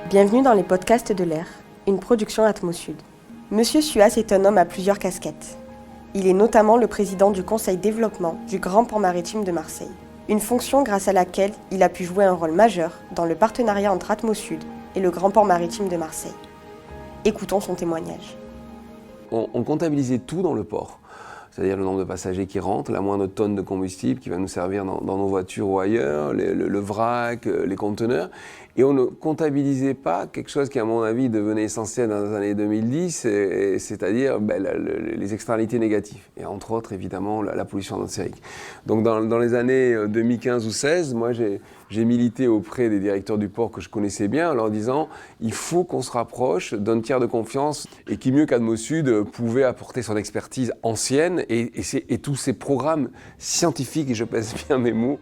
Bienvenue dans les podcasts de l'air, une production Atmosud. Monsieur Suas est un homme à plusieurs casquettes. Il est notamment le président du conseil développement du Grand Port Maritime de Marseille. Une fonction grâce à laquelle il a pu jouer un rôle majeur dans le partenariat entre Atmosud et le Grand Port Maritime de Marseille. Écoutons son témoignage. On comptabilisait tout dans le port. C'est-à-dire le nombre de passagers qui rentrent, la moindre tonne de combustible qui va nous servir dans nos voitures ou ailleurs, le vrac, les conteneurs. Et on ne comptabilisait pas quelque chose qui, à mon avis, devenait essentiel dans les années 2010, c'est-à-dire les externalités négatives. Et entre autres, évidemment, la pollution atmosphérique. Donc dans les années 2015 ou 2016, moi j'ai milité auprès des directeurs du port que je connaissais bien en leur disant il faut qu'on se rapproche d'un tiers de confiance et qui mieux qu'Atmosud pouvait apporter son expertise ancienne et tous ces programmes scientifiques, et je pèse bien mes mots.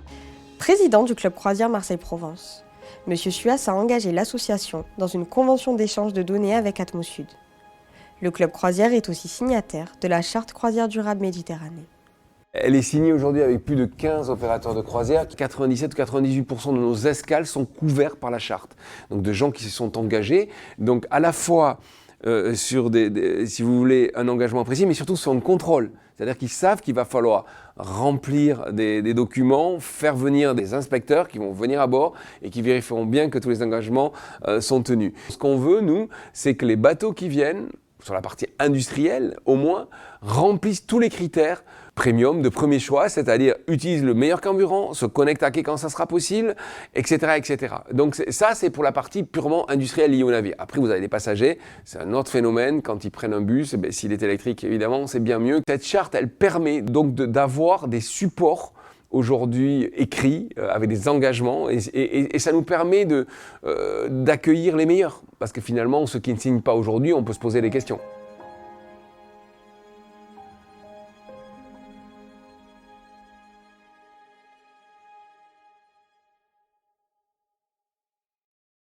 Président du club croisière Marseille-Provence, M. Suas a engagé l'association dans une convention d'échange de données avec Atmosud. Le club croisière est aussi signataire de la charte croisière durable Méditerranée. Elle est signée aujourd'hui avec plus de 15 opérateurs de croisière. 97 ou 98% de nos escales sont couverts par la charte. Donc de gens qui se sont engagés. Donc à la fois sur si vous voulez, un engagement précis, mais surtout sur un contrôle. C'est-à-dire qu'ils savent qu'il va falloir remplir des documents, faire venir des inspecteurs qui vont venir à bord et qui vérifieront bien que tous les engagements sont tenus. Ce qu'on veut, nous, c'est que les bateaux qui viennent, sur la partie industrielle au moins, remplissent tous les critères premium de premier choix, c'est-à-dire utilisent le meilleur carburant, se connectent à quai quand ça sera possible, etc. etc. Donc ça, c'est pour la partie purement industrielle liée au navire. Après, vous avez des passagers, c'est un autre phénomène. Quand ils prennent un bus, s'il est électrique, évidemment, c'est bien mieux. Cette charte, elle permet donc d'avoir des supports aujourd'hui écrits, avec des engagements, et ça nous permet d'accueillir les meilleurs. Parce que finalement, ceux qui ne signent pas aujourd'hui, on peut se poser des questions.